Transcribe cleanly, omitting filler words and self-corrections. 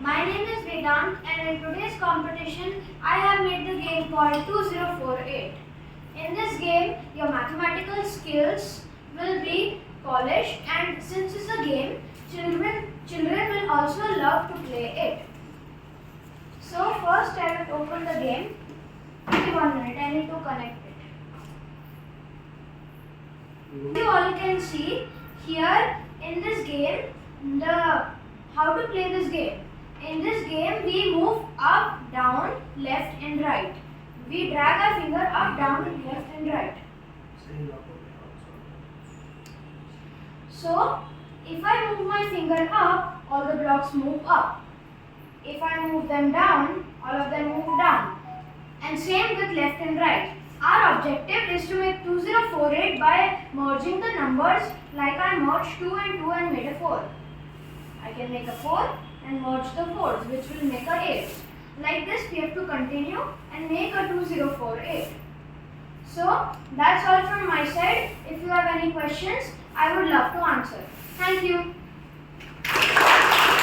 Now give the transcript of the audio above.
My name is Vedant, and in today's competition I have made the game called 2048. In this game, your mathematical skills will be polished, and since it's a game, children will also love to play it. So first I will open the game. Give me 1 minute, I need to connect it. You all can see here in this game how to play this game. In this game we move up, down, left and right. We drag our finger up, down, left and right. So if I move my finger up, all the blocks move up. If I move them down, all of them move down. And same with left and right. Our objective is to make 2048 by merging the numbers like I merged 2 and 2 and made a 4. I can make a 4 and merge the 4s, which will make a 8. Like this we have to continue and make a 2048. So that's all from my side. If you have any questions, I would love to answer. Thank you.